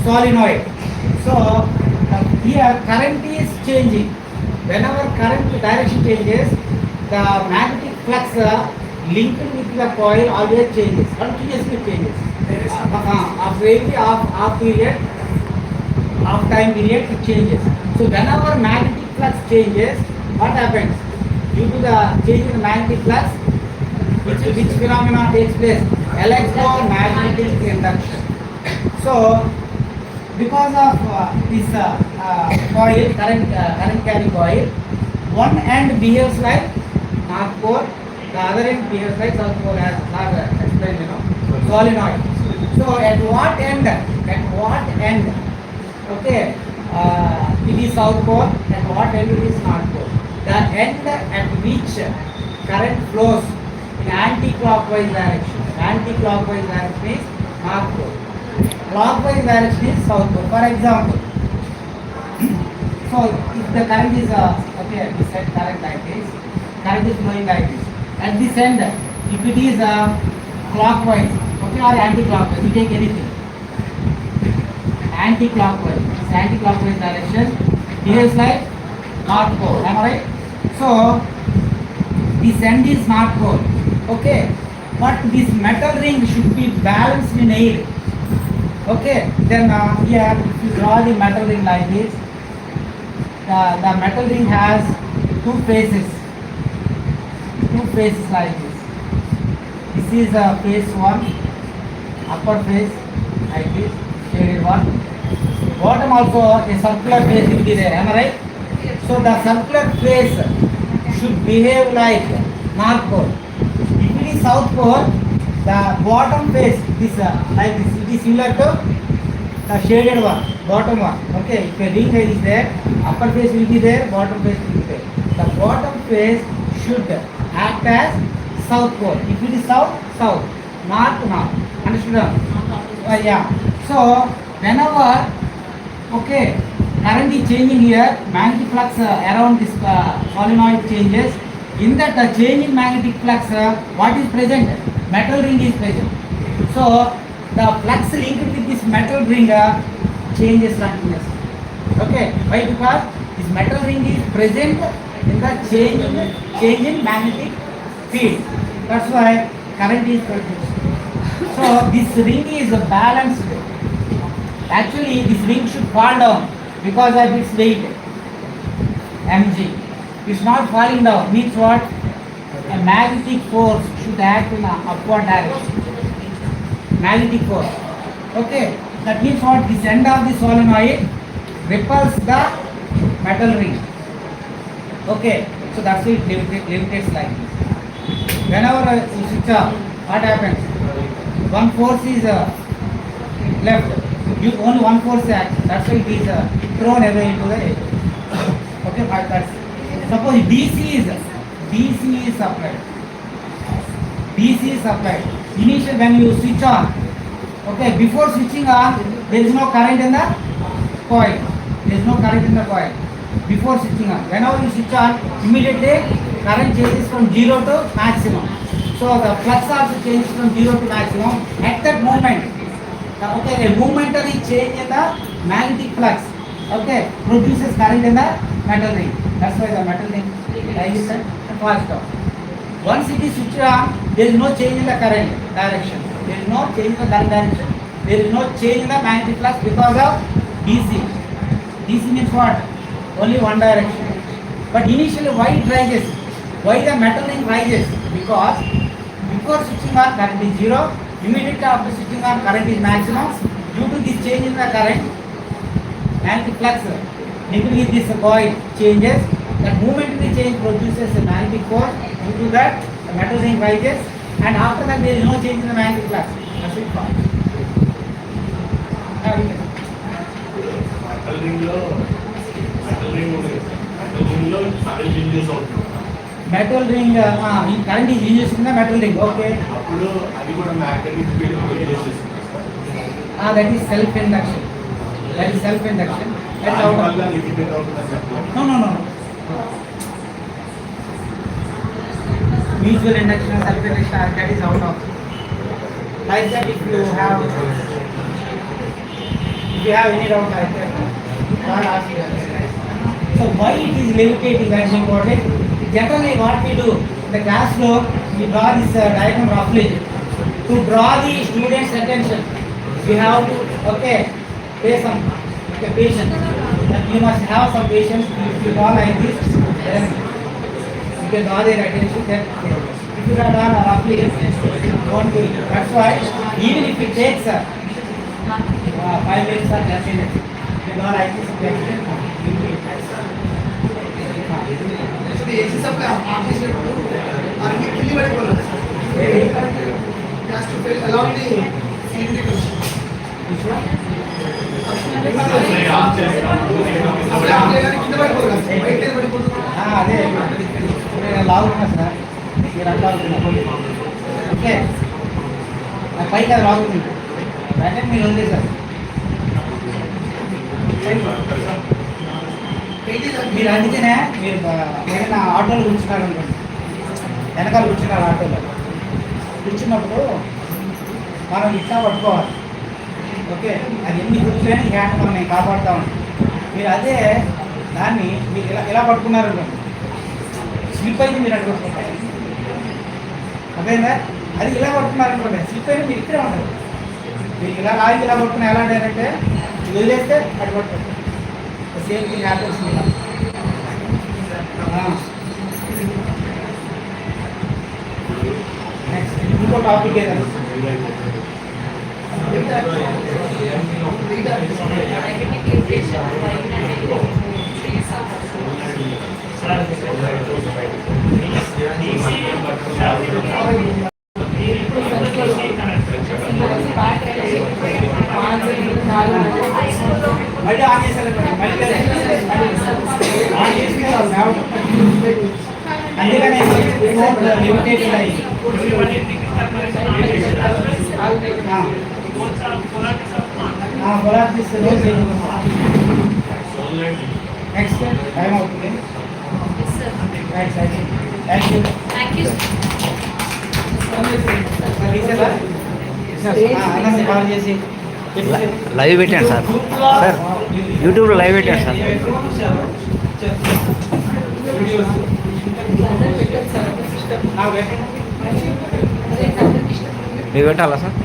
solenoid. So here current is changing. Whenever current direction changes, the magnetic flux linked with the coil always changes, continuously changes. After every half period, half time period, it changes. So whenever magnetic flux changes, what happens? Due to the change in the magnetic flux, which phenomena takes place? Electromagnetic induction. So because of this coil, current carrying coil, one end behaves like north pole, the other end behaves like south pole, as explained, solenoid. So at what end? Okay, it is south pole. At what end it is north pole? The end at which current flows in anti-clockwise direction. Anti-clockwise direction is north pole. Clockwise direction is south pole. For example, so if the current is okay, this side current like this, current is flowing like this. At this end, if it is clockwise, okay, or anti-clockwise, you take anything. Anti-clockwise, it's anti-clockwise direction. Here is like north pole. Am I right? So this end is north pole. Okay, but this metal ring should be balanced in air. Okay, then here if you draw the metal ring like this, the metal ring has two faces like this. This is face 1, upper face like this, shaded one. Bottom also a circular face will be there, am I right? So the circular face should behave like north pole. If it is south pole, the bottom face, this like this, it is similar to the shaded one, bottom one. Okay, if a ring is there, upper face will be there, bottom face will be there. The bottom face should act as south pole. If it is south, south, north, north. Understood? Yeah. So whenever, okay, current is changing here, magnetic flux around this solenoid changes. In that change in magnetic flux, what is present? Metal ring is present. So the flux linked with this metal ring changes continuously. Okay, why? Because this metal ring is present in the change in magnetic field. That's why current is produced. So this ring is balanced. Actually, this ring should fall down because of its weight, mg. It's not falling down. Means what? A magnetic force should act in an upward direction. Magnetic force. Okay. That means what? This end of the solenoid repels the metal ring. Okay. So that's why it levitates like this. Whenever you switch off, what happens? One force is left. Only one force acts. That's why it is thrown away into the air. Okay, that's. Suppose DC is supplied. DC is supplied. Initially, when you switch on, okay, before switching on, there is no current in the coil. There is no current in the coil. Before switching on, whenever you switch on, immediately current changes from 0 to maximum. So the flux also changes from 0 to maximum. At that moment, okay, a momentary change in the magnetic flux, okay, produces current in the metal ring. That's why the metal ring rises and falls down. Once it is switched on, there is no change in the current direction. There is no change in the current direction. There is no change in the magnetic flux because of DC. DC means what? Only one direction. But initially, why it rises? Why the metal ring rises? Because before switching on, current is 0. Immediately after switching on, current is maximum. Due to this change in the current, magnetic flux with this coil changes. That momentary change produces a magnetic force. Due to that, the metal ring rises, and after that there is no change in the magnetic flux. That's it. Metal ring current is induced in the metal ring. Okay. That is self-induction. That is self-induction. That's out of. No. Mutual induction and self-induction, that is out of. Like that, if you have If you have any doubt, I can ask you. So why it is levitating? That's important. Generally, what we do in the classroom, we draw this diagram roughly. To draw the students' attention, we have to pay some patience. You must have some patience. If you draw like this, then you can draw their attention. Then if you draw roughly, don't do it. That's why even if it takes 5 minutes or 10 minutes, you draw like this. AC supply artist army killi padipola has to fill along the cylindrical which one అదే లాగుతున్నా sir మీరు అట్లా okay నా పైకి అది లాగుతుంది వెంటనే మీరు ఉంది సార్ మీరు అందుకనే మీరు ఏదైనా ఆటోలో కూర్చున్నారు అనుకోండి, వెనకాల కూర్చున్నారు ఆటోలో కూర్చున్నప్పుడు మనం ఇట్లా పట్టుకోవాలి. ఓకే, అది ఎన్ని కూర్చొని హ్యాండ్ మనం నేను కాపాడుతూ ఉంటాం. మీరు అదే దాన్ని మీరు ఇలా పట్టుకున్నారు అనుకోండి, స్లిప్ అయింది మీరు అడుగుతుంటారు. అదేనా అది ఇలా పట్టుకున్నారు అనుకోండి, స్లిప్ అయినా మీరు ఇక్కడే ఉంటారు. మీరు ఇలా లాగి ఇలా పట్టుకున్నా ఎలా అంటే వదిలేస్తే అటు పట్టుకోండి. Same thing happens here. Next, inko topic है मल्टी आगे चले पड़े मल्टी आगे इसमें और नाउ అందుకనే లిమిటేషన్ అయ్యి పొలారిటీస్ రోజు నెక్స్ట్ టైం అవుతుంది. థ్యాంక్ యూ కాల్ చేసి లైవ్ పెట్టాను సార్. సార్ యూట్యూబ్లో లైవ్ పెట్టాను సార్. మీరు పెట్టాలా సార్?